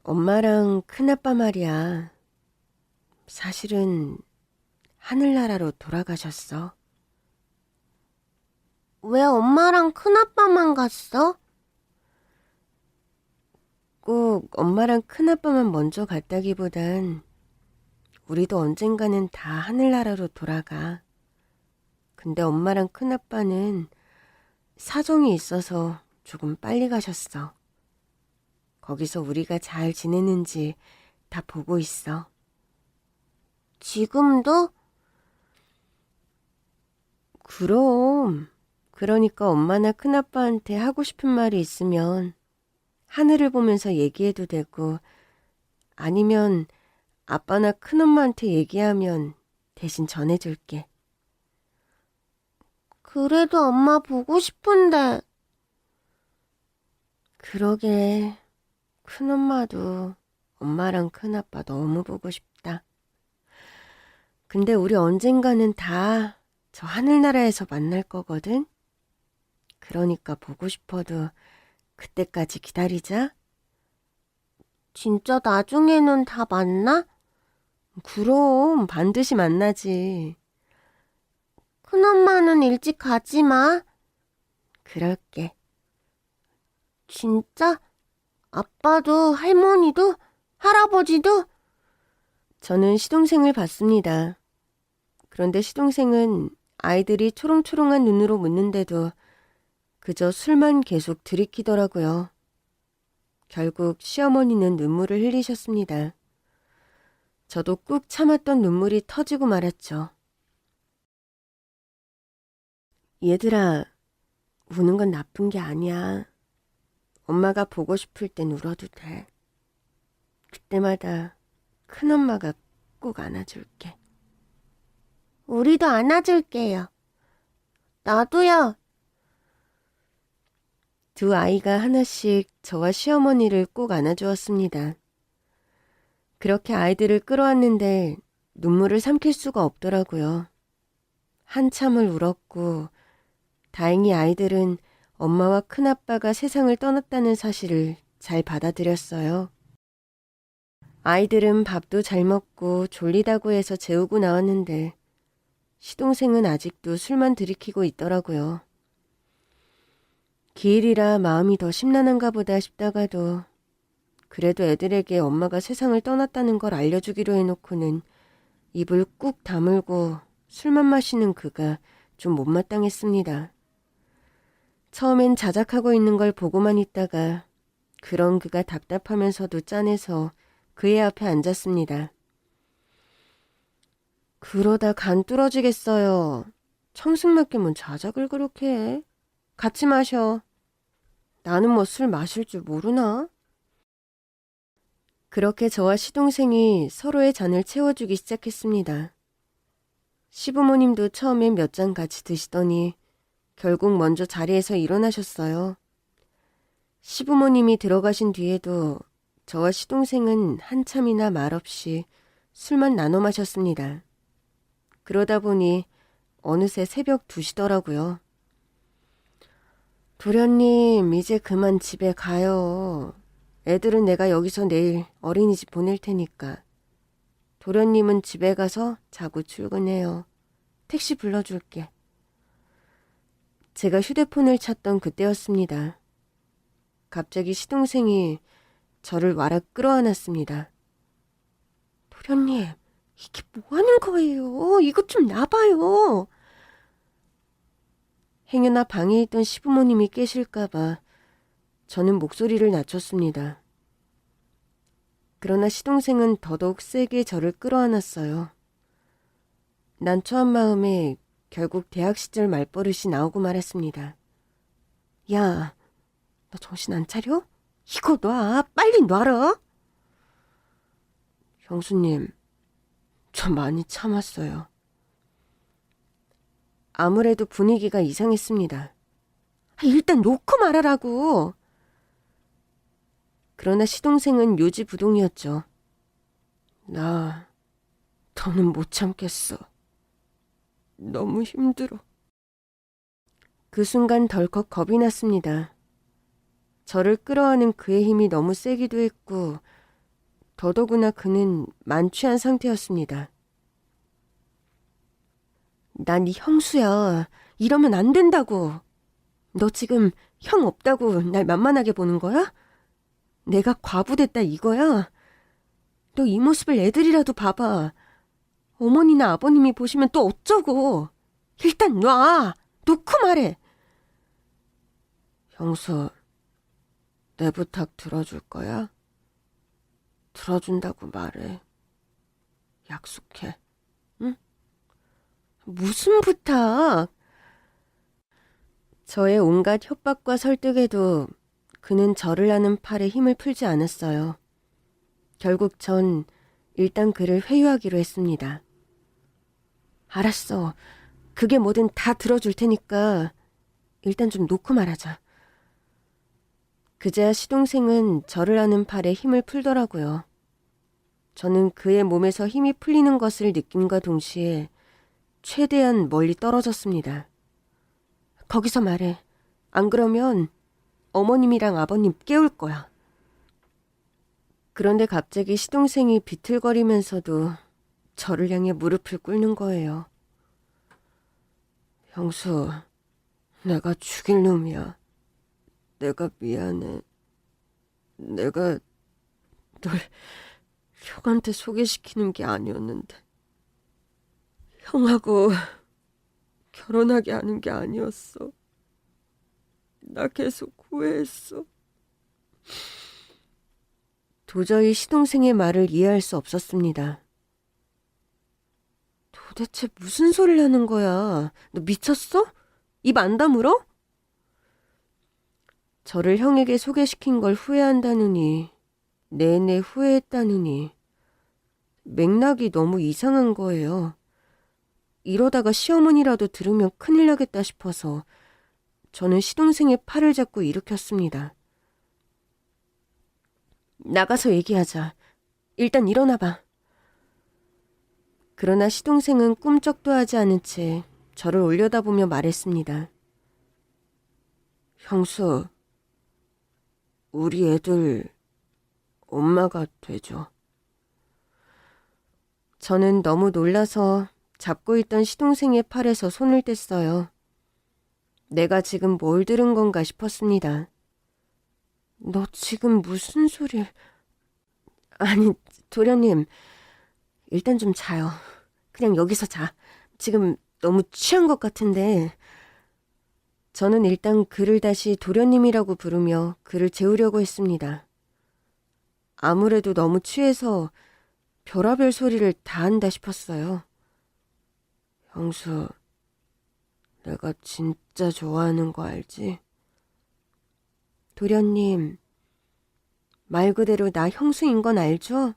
Speaker 1: 엄마랑 큰아빠 말이야. 사실은 하늘나라로 돌아가셨어. 왜 엄마랑 큰아빠만 갔어? 꼭 엄마랑 큰아빠만 먼저 갔다기보단 우리도 언젠가는 다 하늘나라로 돌아가. 근데 엄마랑 큰아빠는 사정이 있어서 조금 빨리 가셨어. 거기서 우리가 잘 지내는지 다 보고 있어. 지금도? 그럼. 그러니까 엄마나 큰아빠한테 하고 싶은 말이 있으면 하늘을 보면서 얘기해도 되고 아니면 아빠나 큰엄마한테 얘기하면 대신 전해줄게. 그래도 엄마 보고 싶은데. 그러게. 큰엄마도 엄마랑 큰아빠 너무 보고 싶다. 근데 우리 언젠가는 다 저 하늘나라에서 만날 거거든? 그러니까 보고 싶어도 그때까지 기다리자. 진짜 나중에는 다 만나? 그럼 반드시 만나지. 큰엄마는 일찍 가지 마. 그럴게. 진짜? 아빠도 할머니도 할아버지도? 저는 시동생을 봤습니다. 그런데 시동생은 아이들이 초롱초롱한 눈으로 묻는데도 그저 술만 계속 들이키더라고요. 결국 시어머니는 눈물을 흘리셨습니다. 저도 꾹 참았던 눈물이 터지고 말았죠. 얘들아, 우는 건 나쁜 게 아니야. 엄마가 보고 싶을 땐 울어도 돼. 그때마다 큰엄마가 꼭 안아줄게. 우리도 안아줄게요. 나도요. 두 아이가 하나씩 저와 시어머니를 꼭 안아주었습니다. 그렇게 아이들을 끌어안는데 눈물을 삼킬 수가 없더라고요. 한참을 울었고 다행히 아이들은 엄마와 큰아빠가 세상을 떠났다는 사실을 잘 받아들였어요. 아이들은 밥도 잘 먹고 졸리다고 해서 재우고 나왔는데 시동생은 아직도 술만 들이키고 있더라고요. 기일이라 마음이 더 심란한가 보다 싶다가도 그래도 애들에게 엄마가 세상을 떠났다는 걸 알려주기로 해놓고는 입을 꾹 다물고 술만 마시는 그가 좀 못마땅했습니다. 처음엔 자작하고 있는 걸 보고만 있다가 그런 그가 답답하면서도 짠해서 그의 앞에 앉았습니다. 그러다 간 뚫어지겠어요. 청승맞게 뭔 자작을 그렇게 해. 같이 마셔. 나는 뭐 술 마실 줄 모르나? 그렇게 저와 시동생이 서로의 잔을 채워주기 시작했습니다. 시부모님도 처음엔 몇 잔 같이 드시더니 결국 먼저 자리에서 일어나셨어요. 시부모님이 들어가신 뒤에도 저와 시동생은 한참이나 말없이 술만 나눠 마셨습니다. 그러다 보니 어느새 새벽 2시더라고요. 도련님, 이제 그만 집에 가요. 애들은 내가 여기서 내일 어린이집 보낼 테니까. 도련님은 집에 가서 자고 출근해요. 택시 불러줄게. 제가 휴대폰을 찾던 그때였습니다. 갑자기 시동생이 저를 와락 끌어안았습니다. 도련님, 이게 뭐 하는 거예요? 이것 좀 놔봐요. 행여나 방에 있던 시부모님이 깨실까봐 저는 목소리를 낮췄습니다. 그러나 시동생은 더더욱 세게 저를 끌어안았어요. 난처한 마음에 결국 대학 시절 말버릇이 나오고 말았습니다. 야, 너 정신 안 차려? 이거 놔. 빨리 놔라. 형수님, 저 많이 참았어요. 아무래도 분위기가 이상했습니다. 일단 놓고 말하라고. 그러나 시동생은 요지부동이었죠. 나 더는 못 참겠어. 너무 힘들어. 그 순간 덜컥 겁이 났습니다. 저를 끌어안은 그의 힘이 너무 세기도 했고 더더구나 그는 만취한 상태였습니다. 난 네 형수야. 이러면 안 된다고. 너 지금 형 없다고 날 만만하게 보는 거야? 내가 과부됐다 이거야? 너 이 모습을 애들이라도 봐봐. 어머니나 아버님이 보시면 또 어쩌고. 일단 놔. 놓고 말해. 형수, 내 부탁 들어줄 거야? 들어준다고 말해. 약속해. 응? 무슨 부탁? 저의 온갖 협박과 설득에도 그는 저를 아는 팔에 힘을 풀지 않았어요. 결국 전 일단 그를 회유하기로 했습니다. 알았어. 그게 뭐든 다 들어줄 테니까 일단 좀 놓고 말하자. 그제야 시동생은 저를 아는 팔에 힘을 풀더라고요. 저는 그의 몸에서 힘이 풀리는 것을 느낌과 동시에 최대한 멀리 떨어졌습니다. 거기서 말해. 안 그러면 어머님이랑 아버님 깨울 거야. 그런데 갑자기 시동생이 비틀거리면서도 저를 향해 무릎을 꿇는 거예요. 형수, 내가 죽일 놈이야. 내가 미안해. 내가 널 형한테 소개시키는 게 아니었는데. 형하고 결혼하게 하는 게 아니었어. 나 계속 후회했어. 도저히 시동생의 말을 이해할 수 없었습니다. 도대체 무슨 소리를 하는 거야? 너 미쳤어? 입 안 다물어? 저를 형에게 소개시킨 걸 후회한다느니, 내내 후회했다느니, 맥락이 너무 이상한 거예요. 이러다가 시어머니라도 들으면 큰일 나겠다 싶어서 저는 시동생의 팔을 잡고 일으켰습니다. 나가서 얘기하자. 일단 일어나봐. 그러나 시동생은 꿈쩍도 하지 않은 채 저를 올려다보며 말했습니다. 형수, 우리 애들 엄마가 되죠. 저는 너무 놀라서 잡고 있던 시동생의 팔에서 손을 뗐어요. 내가 지금 뭘 들은 건가 싶었습니다. 너 지금 무슨 소리를... 아니, 도련님, 일단 좀 자요. 그냥 여기서 자. 지금 너무 취한 것 같은데... 저는 일단 그를 다시 도련님이라고 부르며 그를 재우려고 했습니다. 아무래도 너무 취해서 별의별 소리를 다 한다 싶었어요. 형수, 내가 진짜 좋아하는 거 알지? 도련님, 말 그대로 나 형수인 건 알죠?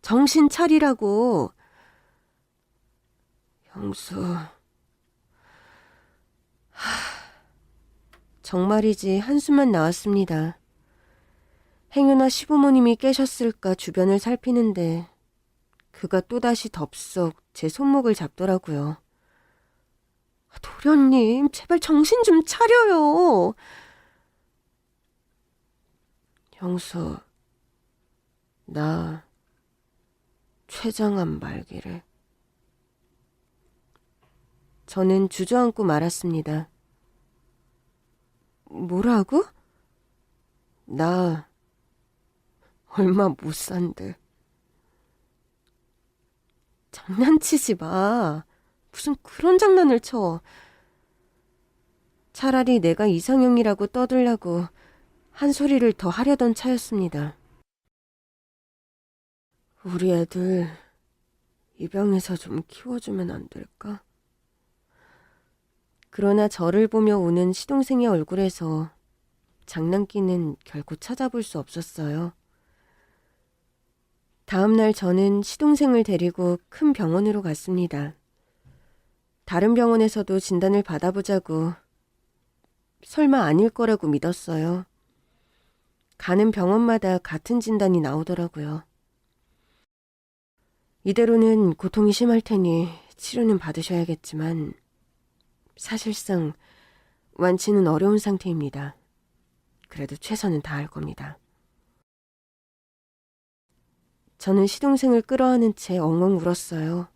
Speaker 1: 정신 차리라고. 형수... 정말이지 한숨만 나왔습니다. 행여나 시부모님이 깨셨을까 주변을 살피는데 그가 또다시 덥석 제 손목을 잡더라고요. 도련님, 제발 정신 좀 차려요. 형수, 나 췌장암 말기래. 저는 주저앉고 말았습니다. 뭐라고? 나 얼마 못 산대. 장난치지 마. 무슨 그런 장난을 쳐. 차라리 내가 이상형이라고 떠들라고 한 소리를 더 하려던 차였습니다. 우리 애들 입양해서 좀 키워주면 안 될까? 그러나 저를 보며 우는 시동생의 얼굴에서 장난기는 결코 찾아볼 수 없었어요. 다음 날 저는 시동생을 데리고 큰 병원으로 갔습니다. 다른 병원에서도 진단을 받아보자고 설마 아닐 거라고 믿었어요. 가는 병원마다 같은 진단이 나오더라고요. 이대로는 고통이 심할 테니 치료는 받으셔야겠지만 사실상 완치는 어려운 상태입니다. 그래도 최선은 다할 겁니다. 저는 시동생을 끌어안은 채 엉엉 울었어요.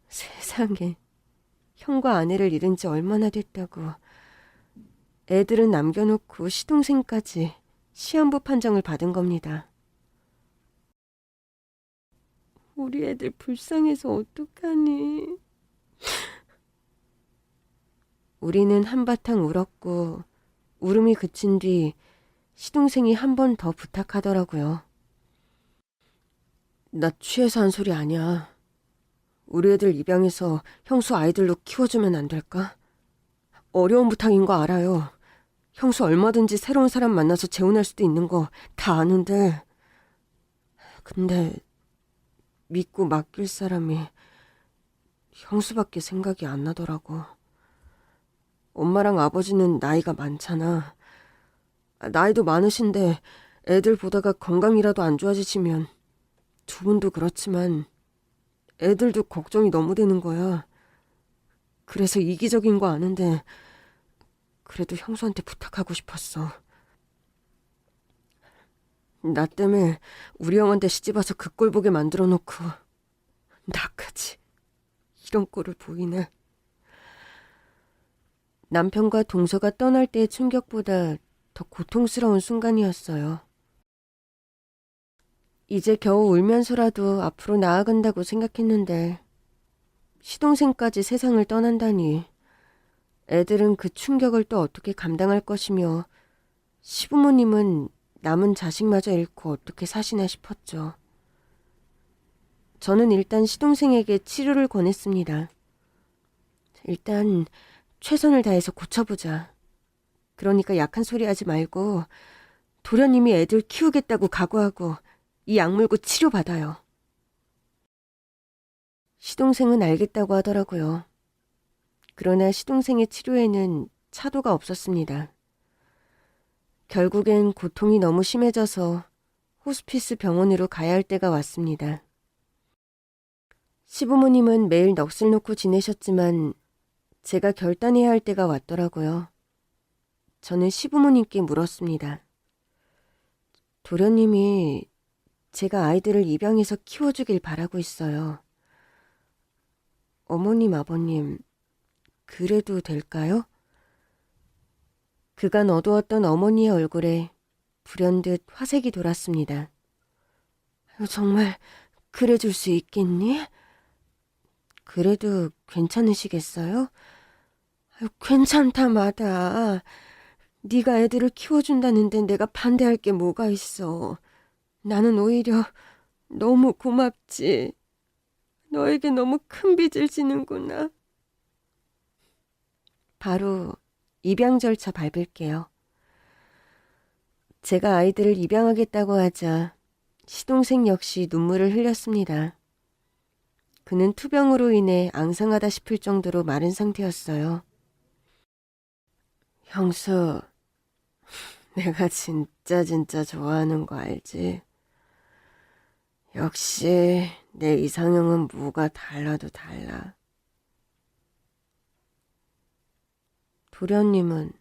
Speaker 1: 세상에, 형과 아내를 잃은 지 얼마나 됐다고. 애들은 남겨놓고 시동생까지 시한부 판정을 받은 겁니다. 우리 애들 불쌍해서 어떡하니. 우리는 한바탕 울었고 울음이 그친 뒤 시동생이 한 번 더 부탁하더라고요. 나 취해서 한 소리 아니야. 우리 애들 입양해서 형수 아이들로 키워주면 안 될까? 어려운 부탁인 거 알아요. 형수 얼마든지 새로운 사람 만나서 재혼할 수도 있는 거 다 아는데. 근데 믿고 맡길 사람이 형수밖에 생각이 안 나더라고. 엄마랑 아버지는 나이가 많잖아. 나이도 많으신데 애들 보다가 건강이라도 안 좋아지시면 두 분도 그렇지만 애들도 걱정이 너무 되는 거야. 그래서 이기적인 거 아는데 그래도 형수한테 부탁하고 싶었어. 나 때문에 우리 형한테 시집와서 그 꼴 보게 만들어 놓고 나까지 이런 꼴을 보이네. 남편과 동서가 떠날 때의 충격보다 더 고통스러운 순간이었어요. 이제 겨우 울면서라도 앞으로 나아간다고 생각했는데 시동생까지 세상을 떠난다니 애들은 그 충격을 또 어떻게 감당할 것이며 시부모님은 남은 자식마저 잃고 어떻게 사시나 싶었죠. 저는 일단 시동생에게 치료를 권했습니다. 일단 최선을 다해서 고쳐보자. 그러니까 약한 소리 하지 말고 도련님이 애들 키우겠다고 각오하고 이 약물고 치료받아요. 시동생은 알겠다고 하더라고요. 그러나 시동생의 치료에는 차도가 없었습니다. 결국엔 고통이 너무 심해져서 호스피스 병원으로 가야 할 때가 왔습니다. 시부모님은 매일 넋을 놓고 지내셨지만 제가 결단해야 할 때가 왔더라고요. 저는 시부모님께 물었습니다. 도련님이 제가 아이들을 입양해서 키워주길 바라고 있어요. 어머님, 아버님, 그래도 될까요? 그간 어두웠던 어머니의 얼굴에 불현듯 화색이 돌았습니다. 정말 그래줄 수 있겠니? 그래도 괜찮으시겠어요? 괜찮다 마다. 네가 애들을 키워준다는데 내가 반대할 게 뭐가 있어. 나는 오히려 너무 고맙지. 너에게 너무 큰 빚을 지는구나. 바로 입양 절차 밟을게요. 제가 아이들을 입양하겠다고 하자 시동생 역시 눈물을 흘렸습니다. 그는 투병으로 인해 앙상하다 싶을 정도로 마른 상태였어요. 형수, 내가 진짜 좋아하는 거 알지? 역시 내 이상형은 뭐가 달라도 달라. 도련님은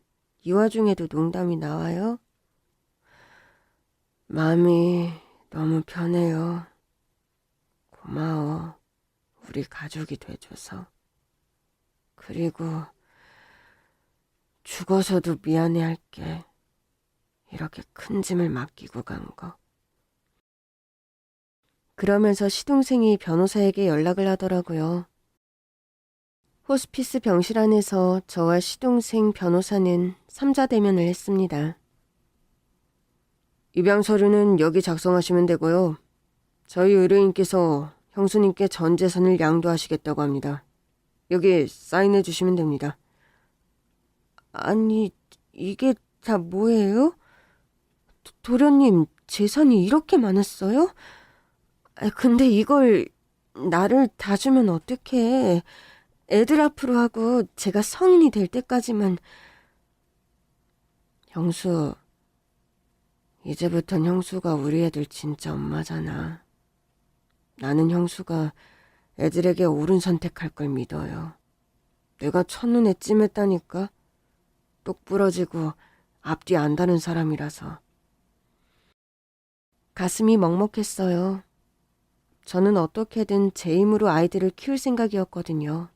Speaker 1: 이 와중에도 농담이 나와요? 마음이 너무 편해요. 고마워. 우리 가족이 돼줘서. 그리고 죽어서도 미안해할게. 이렇게 큰 짐을 맡기고 간 거. 그러면서 시동생이 변호사에게 연락을 하더라고요. 호스피스 병실 안에서 저와 시동생 변호사는 3자 대면을 했습니다. 입양 서류는 여기 작성하시면 되고요. 저희 의뢰인께서 형수님께 전 재산을 양도하시겠다고 합니다. 여기 사인해 주시면 됩니다. 아니, 이게 다 뭐예요? 도련님, 재산이 이렇게 많았어요? 근데 이걸 나를 다 주면 어떡해. 애들 앞으로 하고 제가 성인이 될 때까지만. 형수, 이제부턴 형수가 우리 애들 진짜 엄마잖아. 나는 형수가 애들에게 옳은 선택할 걸 믿어요. 내가 첫눈에 찜했다니까. 똑 부러지고 앞뒤 안다는 사람이라서. 가슴이 먹먹했어요. 저는 어떻게든 제 힘으로 아이들을 키울 생각이었거든요.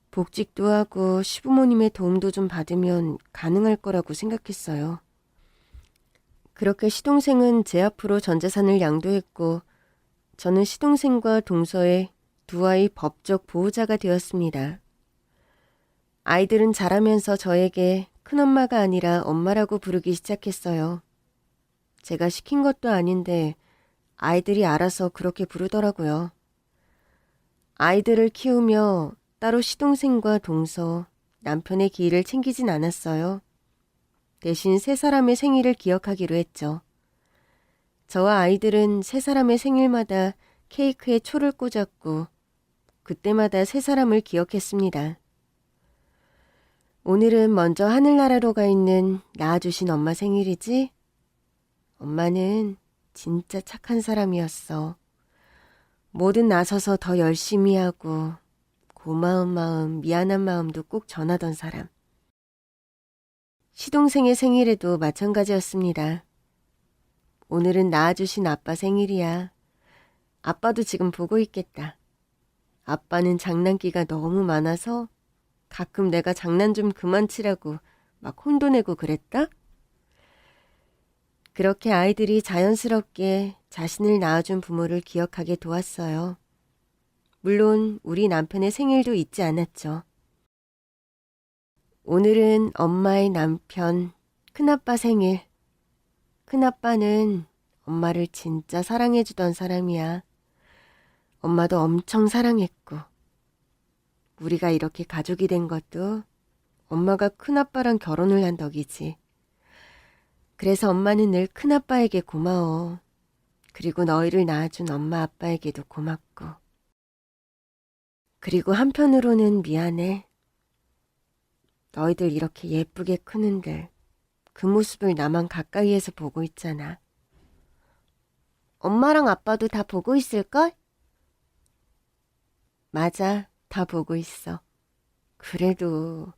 Speaker 1: 복직도 하고 시부모님의 도움도 좀 받으면 가능할 거라고 생각했어요. 그렇게 시동생은 제 앞으로 전 재산을 양도했고 저는 시동생과 동서의 두 아이 법적 보호자가 되었습니다. 아이들은 자라면서 저에게 큰엄마가 아니라 엄마라고 부르기 시작했어요. 제가 시킨 것도 아닌데 아이들이 알아서 그렇게 부르더라고요. 아이들을 키우며 따로 시동생과 동서, 남편의 기일을 챙기진 않았어요. 대신 세 사람의 생일을 기억하기로 했죠. 저와 아이들은 세 사람의 생일마다 케이크에 초를 꽂았고 그때마다 세 사람을 기억했습니다. 오늘은 먼저 하늘나라로 가 있는 낳아주신 엄마 생일이지? 엄마는 진짜 착한 사람이었어. 뭐든 나서서 더 열심히 하고 고마운 마음, 미안한 마음도 꼭 전하던 사람. 시동생의 생일에도 마찬가지였습니다. 오늘은 낳아주신 아빠 생일이야. 아빠도 지금 보고 있겠다. 아빠는 장난기가 너무 많아서 가끔 내가 장난 좀 그만 치라고 막 혼도 내고 그랬다? 그렇게 아이들이 자연스럽게 자신을 낳아준 부모를 기억하게 도왔어요. 물론 우리 남편의 생일도 잊지 않았죠. 오늘은 엄마의 남편, 큰아빠 생일. 큰아빠는 엄마를 진짜 사랑해주던 사람이야. 엄마도 엄청 사랑했고. 우리가 이렇게 가족이 된 것도 엄마가 큰아빠랑 결혼을 한 덕이지. 그래서 엄마는 늘 큰아빠에게 고마워. 그리고 너희를 낳아준 엄마 아빠에게도 고맙고. 그리고 한편으로는 미안해. 너희들 이렇게 예쁘게 크는데 그 모습을 나만 가까이에서 보고 있잖아. 엄마랑 아빠도 다 보고 있을걸? 맞아, 다 보고 있어. 그래도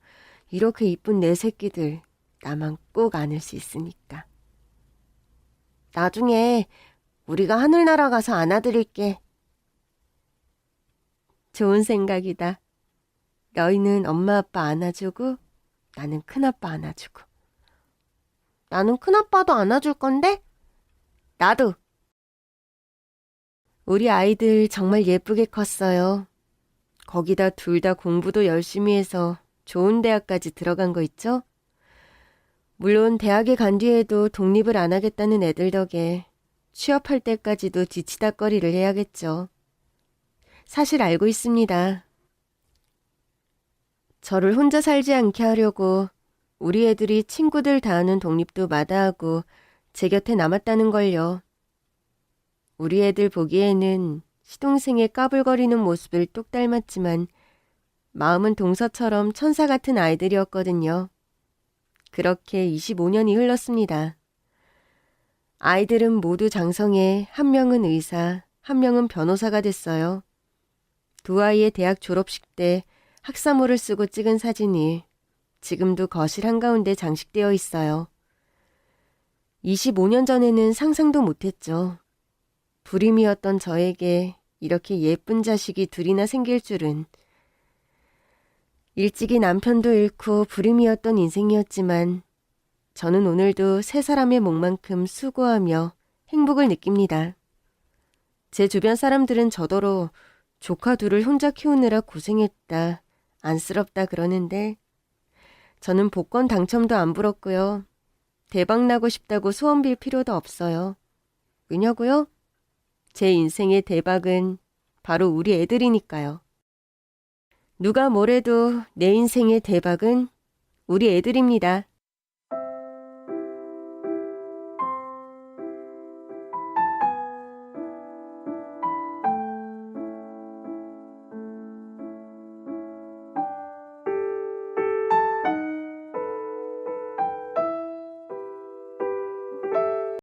Speaker 1: 이렇게 이쁜 내 새끼들 나만 꼭 안을 수 있으니까. 나중에 우리가 하늘나라 가서 안아드릴게. 좋은 생각이다. 너희는 엄마 아빠 안아주고 나는 큰아빠 안아주고. 나는 큰아빠도 안아줄 건데? 나도. 우리 아이들 정말 예쁘게 컸어요. 거기다 둘 다 공부도 열심히 해서 좋은 대학까지 들어간 거 있죠? 물론 대학에 간 뒤에도 독립을 안 하겠다는 애들 덕에 취업할 때까지도 뒤치다꺼리를 해야겠죠. 사실 알고 있습니다. 저를 혼자 살지 않게 하려고 우리 애들이 친구들 다 하는 독립도 마다하고 제 곁에 남았다는 걸요. 우리 애들 보기에는 시동생의 까불거리는 모습을 똑 닮았지만 마음은 동서처럼 천사 같은 아이들이었거든요. 그렇게 25년이 흘렀습니다. 아이들은 모두 장성해 한 명은 의사, 한 명은 변호사가 됐어요. 두 아이의 대학 졸업식 때 학사모를 쓰고 찍은 사진이 지금도 거실 한가운데 장식되어 있어요. 25년 전에는 상상도 못했죠. 불임이었던 저에게 이렇게 예쁜 자식이 둘이나 생길 줄은. 일찍이 남편도 잃고 불임이었던 인생이었지만 저는 오늘도 세 사람의 몫만큼 수고하며 행복을 느낍니다. 제 주변 사람들은 저더러 조카 둘을 혼자 키우느라 고생했다, 안쓰럽다 그러는데 저는 복권 당첨도 안 부럽고요. 대박 나고 싶다고 소원 빌 필요도 없어요. 왜냐고요? 제 인생의 대박은 바로 우리 애들이니까요. 누가 뭐래도 내 인생의 대박은 우리 애들입니다.